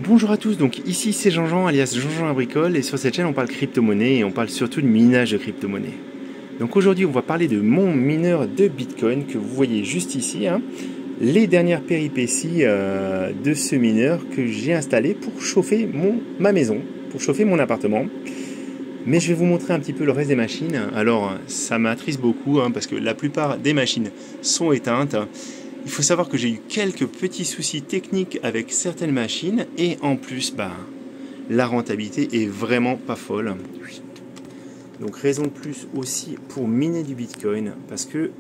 Bonjour à tous, donc ici c'est Jean-Jean alias Jean-Jean Agricole et sur cette chaîne on parle crypto-monnaie et on parle surtout de minage de crypto-monnaie. Donc aujourd'hui on va parler de mon mineur de Bitcoin que vous voyez juste ici, les dernières péripéties de ce mineur que j'ai installé pour chauffer ma maison, pour chauffer mon appartement. Mais je vais vous montrer un petit peu le reste des machines. Alors ça m'attriste beaucoup parce que la plupart des machines sont éteintes. Il faut savoir que j'ai eu quelques petits soucis techniques avec certaines machines et en plus, la rentabilité est vraiment pas folle. Donc raison de plus aussi pour miner du Bitcoin parce que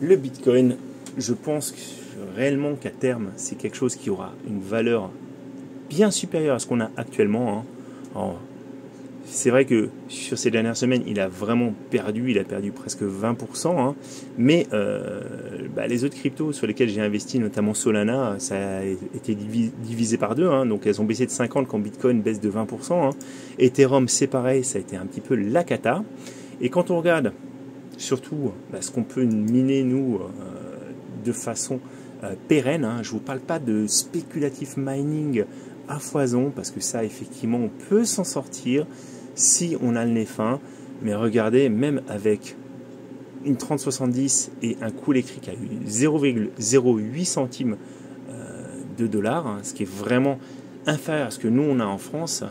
le Bitcoin, je pense réellement qu'à terme, c'est quelque chose qui aura une valeur bien supérieure à ce qu'on a actuellement. C'est vrai que sur ces dernières semaines, il a vraiment perdu, il a perdu presque 20%, mais les autres cryptos sur lesquels j'ai investi, notamment Solana, ça a été divisé par deux, donc elles ont baissé de 50 quand Bitcoin baisse de 20%. Ethereum, c'est pareil, ça a été un petit peu la cata. Et quand on regarde surtout ce qu'on peut miner, nous, de façon pérenne, je ne vous parle pas de spéculatif mining à foison, parce que ça, effectivement, on peut s'en sortir si on a le nez fin. Mais regardez, même avec une 3070 et un coût électrique à 0,08 centimes de dollars, ce qui est vraiment inférieur à ce que nous, on a en France,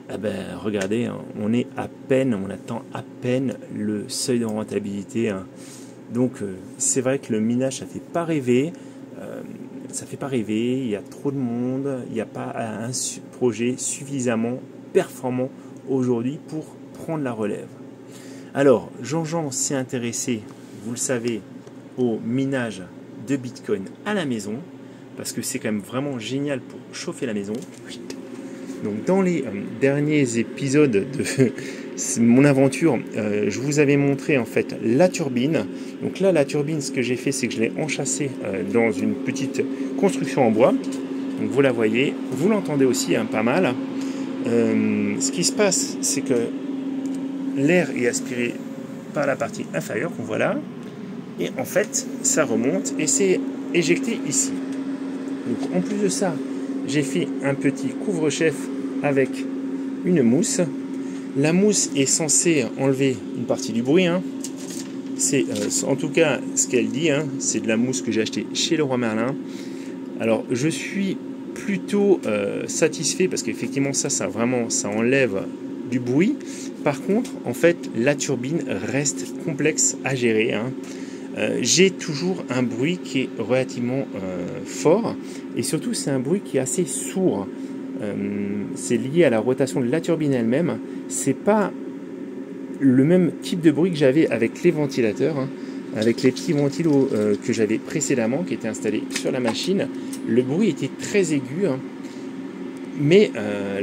regardez, on attend à peine le seuil de rentabilité. Donc, c'est vrai que le minage, ça ne fait pas rêver. Il y a trop de monde, il n'y a pas un projet suffisamment performant aujourd'hui pour prendre la relève. Alors, Jean-Jean s'est intéressé, vous le savez, au minage de Bitcoin à la maison, parce que c'est quand même vraiment génial pour chauffer la maison. Donc, dans les derniers épisodes de mon aventure, je vous avais montré en fait la turbine. Donc là, la turbine, ce que j'ai fait, c'est que je l'ai enchâssée dans une petite construction en bois. Donc vous la voyez, vous l'entendez aussi pas mal. Ce qui se passe, c'est que l'air est aspiré par la partie inférieure qu'on voit là, et en fait, ça remonte et c'est éjecté ici. Donc en plus de ça, j'ai fait un petit couvre-chef avec une mousse. La mousse est censée enlever une partie du bruit. C'est en tout cas ce qu'elle dit. C'est de la mousse que j'ai achetée chez Leroy Merlin. Alors je suis plutôt satisfait parce qu'effectivement ça enlève du bruit. Par contre, en fait, la turbine reste complexe à gérer. J'ai toujours un bruit qui est relativement fort et surtout c'est un bruit qui est assez sourd. C'est lié à la rotation de la turbine elle-même. C'est pas le même type de bruit que j'avais avec les ventilateurs, avec les petits ventilos que j'avais précédemment, qui étaient installés sur la machine. Le bruit était très aigu, mais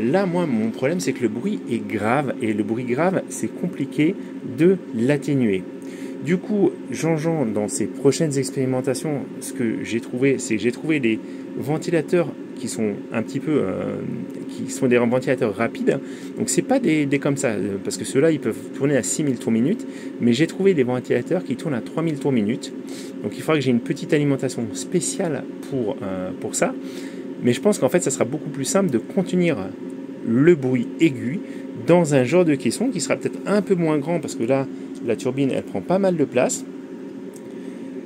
là, moi, mon problème, c'est que le bruit est grave, et le bruit grave, c'est compliqué de l'atténuer. Du coup, Jean-Jean, dans ses prochaines expérimentations, ce que j'ai trouvé, c'est que j'ai trouvé des ventilateurs qui sont un petit peu, qui sont des ventilateurs rapides. Donc c'est pas des comme ça, parce que ceux-là ils peuvent tourner à 6000 tours minute, mais j'ai trouvé des ventilateurs qui tournent à 3000 tours minute. Donc il faudra que j'ai une petite alimentation spéciale pour ça. Mais je pense qu'en fait ça sera beaucoup plus simple de contenir le bruit aigu dans un genre de caisson qui sera peut-être un peu moins grand, parce que là la turbine elle prend pas mal de place.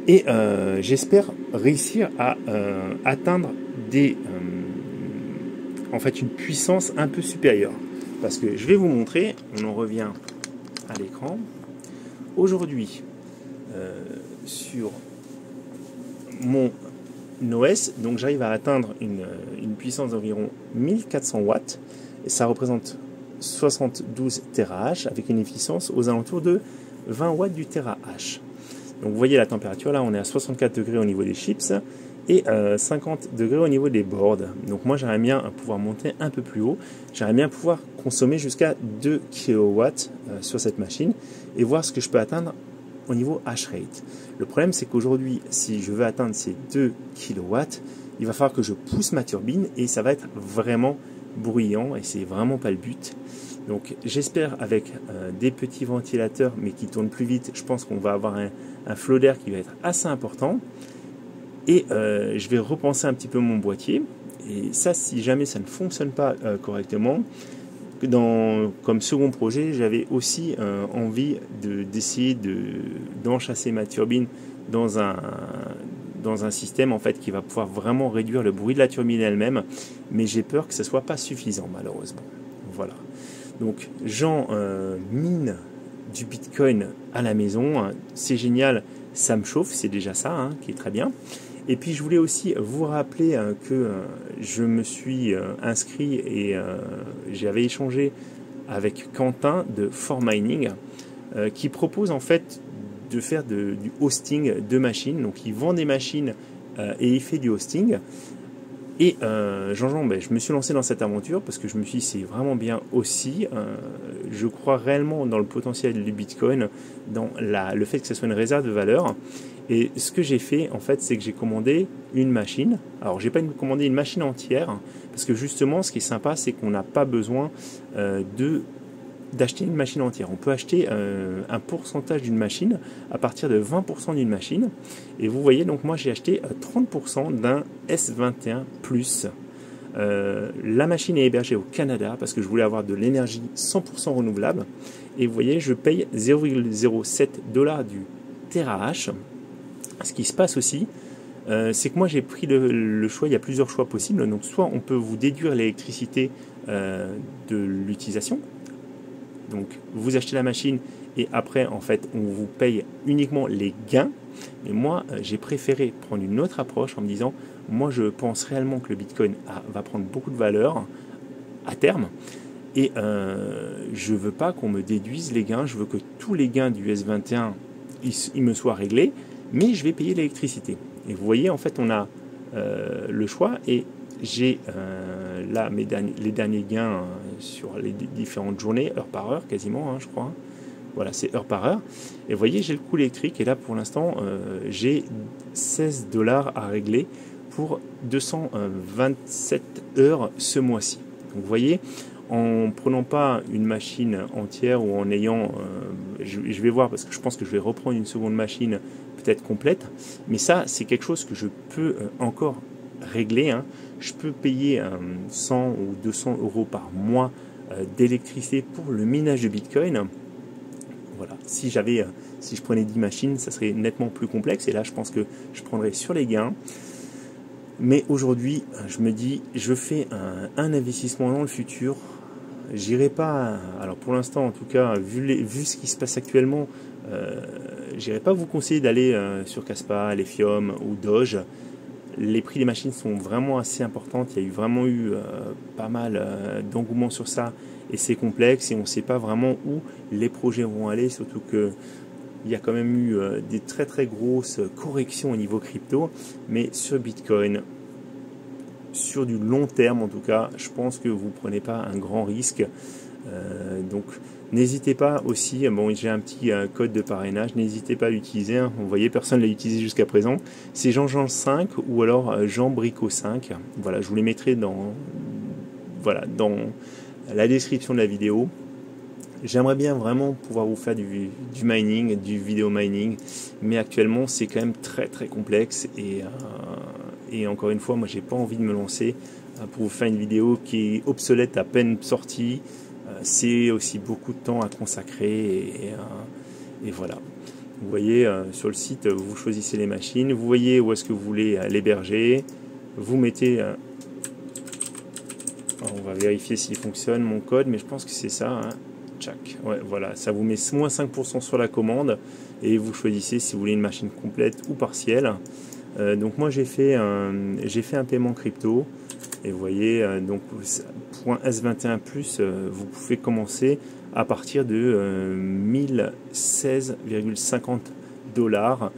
Et j'espère réussir à atteindre une puissance un peu supérieure. Parce que je vais vous montrer, on en revient à l'écran. Aujourd'hui, sur mon OS, donc j'arrive à atteindre une puissance d'environ 1400 watts. Et ça représente 72 TH avec une efficience aux alentours de 20 watts du TH. Donc vous voyez la température, là on est à 64 degrés au niveau des chips et 50 degrés au niveau des boards. Donc moi j'aimerais bien pouvoir monter un peu plus haut, j'aimerais bien pouvoir consommer jusqu'à 2 kW sur cette machine et voir ce que je peux atteindre au niveau hash rate. Le problème c'est qu'aujourd'hui, si je veux atteindre ces 2 kW, il va falloir que je pousse ma turbine et ça va être vraiment bruyant et c'est vraiment pas le but. Donc j'espère avec des petits ventilateurs mais qui tournent plus vite, je pense qu'on va avoir un flot d'air qui va être assez important. Et je vais repenser un petit peu mon boîtier Et ça, si jamais ça ne fonctionne pas correctement, comme second projet, j'avais aussi envie d'essayer d'enchasser ma turbine dans un système en fait qui va pouvoir vraiment réduire le bruit de la turbine elle-même, mais j'ai peur que ce soit pas suffisant malheureusement. Voilà. Donc j'en mine du Bitcoin à la maison, c'est génial, ça me chauffe, c'est déjà ça hein, qui est très bien. Et puis je voulais aussi vous rappeler que je me suis inscrit et j'avais échangé avec Quentin de For-Mining qui propose en fait de faire du hosting de machines. Donc il vend des machines et il fait du hosting. Et Jean-Jean, je me suis lancé dans cette aventure parce que je me suis dit c'est vraiment bien aussi. Je crois réellement dans le potentiel du Bitcoin, dans le fait que ce soit une réserve de valeur. Et ce que j'ai fait, en fait, c'est que j'ai commandé une machine. Alors, j'ai pas commandé une machine entière, parce que justement, ce qui est sympa, c'est qu'on n'a pas besoin d'acheter une machine entière. On peut acheter un pourcentage d'une machine à partir de 20% d'une machine. Et vous voyez, donc moi, j'ai acheté 30% d'un S21 Plus. La machine est hébergée au Canada parce que je voulais avoir de l'énergie 100% renouvelable. Et vous voyez, je paye 0,07 $ du terahash. Ce qui se passe aussi, c'est que moi j'ai pris le choix, il y a plusieurs choix possibles. Donc soit on peut vous déduire l'électricité de l'utilisation. Donc vous achetez la machine et après en fait on vous paye uniquement les gains. Mais moi j'ai préféré prendre une autre approche en me disant, moi je pense réellement que le Bitcoin va prendre beaucoup de valeur à terme. Et je ne veux pas qu'on me déduise les gains, je veux que tous les gains du S21 ils me soient réglés. Mais je vais payer l'électricité. Et vous voyez, en fait, on a le choix. Et j'ai là les derniers gains sur les différentes journées, heure par heure, quasiment, hein, je crois. Voilà, c'est heure par heure. Et vous voyez, j'ai le coût électrique. Et là, pour l'instant, j'ai 16 $ à régler pour 227 heures ce mois-ci. Donc, vous voyez, en prenant pas une machine entière ou en ayant... je vais voir parce que je pense que je vais reprendre une seconde machine peut-être complète, mais ça c'est quelque chose que je peux encore régler, hein. Je peux payer 100 ou 200 € par mois d'électricité pour le minage de Bitcoin. Voilà. Si je prenais 10 machines, ça serait nettement plus complexe, et là je pense que je prendrais sur les gains. Mais aujourd'hui, je me dis, je fais un investissement dans le futur. J'irai pas, alors pour l'instant en tout cas, vu ce qui se passe actuellement, j'irai pas vous conseiller d'aller sur Kaspa, Lithium ou Doge. Les prix des machines sont vraiment assez importantes. Il y a vraiment eu pas mal d'engouement sur ça et c'est complexe et on ne sait pas vraiment où les projets vont aller, surtout que il y a quand même eu des très très grosses corrections au niveau crypto, mais sur Bitcoin, sur du long terme en tout cas, je pense que vous ne prenez pas un grand risque. Donc n'hésitez pas aussi, bon j'ai un petit code de parrainage, n'hésitez pas à l'utiliser, hein. Vous voyez, personne ne l'a utilisé jusqu'à présent, c'est Jean-Jean 5 ou alors Jean Brico 5, voilà, je vous les mettrai dans la description de la vidéo. J'aimerais bien vraiment pouvoir vous faire du mining, du vidéo mining, mais actuellement c'est quand même très très complexe et encore une fois, moi j'ai pas envie de me lancer pour vous faire une vidéo qui est obsolète à peine sortie. C'est aussi beaucoup de temps à consacrer et voilà. Vous voyez sur le site, vous choisissez les machines, vous voyez où est-ce que vous voulez l'héberger, vous mettez... on va vérifier s'il fonctionne mon code, mais je pense que c'est ça, hein. Ouais, voilà, ça vous met moins 5% sur la commande et vous choisissez si vous voulez une machine complète ou partielle. Donc moi j'ai fait un paiement crypto et vous voyez donc pour un S21 Plus vous pouvez commencer à partir de 1016,50 $,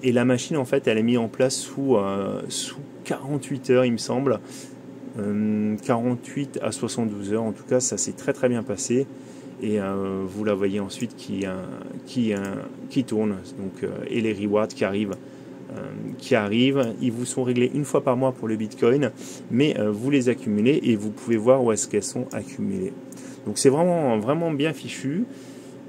et la machine en fait elle est mise en place sous 48 heures il me semble, 48 à 72 heures en tout cas, ça s'est très très bien passé. Et vous la voyez ensuite qui tourne, donc, et les rewards qui arrivent, ils vous sont réglés une fois par mois pour le Bitcoin, mais vous les accumulez et vous pouvez voir où est-ce qu'elles sont accumulées. Donc c'est vraiment, vraiment bien fichu.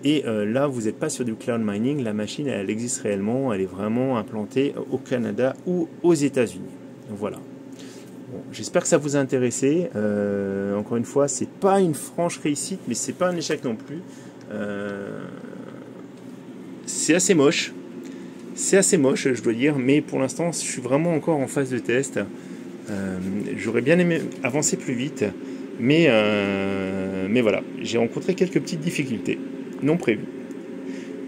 Et là, vous n'êtes pas sur du cloud mining, la machine elle existe réellement, elle est vraiment implantée au Canada ou aux États-Unis. Voilà. Bon, j'espère que ça vous a intéressé. Encore une fois, c'est pas une franche réussite, mais c'est pas un échec non plus. C'est assez moche. C'est assez moche, je dois dire, mais pour l'instant, je suis vraiment encore en phase de test. J'aurais bien aimé avancer plus vite, mais voilà, j'ai rencontré quelques petites difficultés non prévues.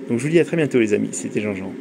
Donc je vous dis à très bientôt les amis, c'était Jean-Jean.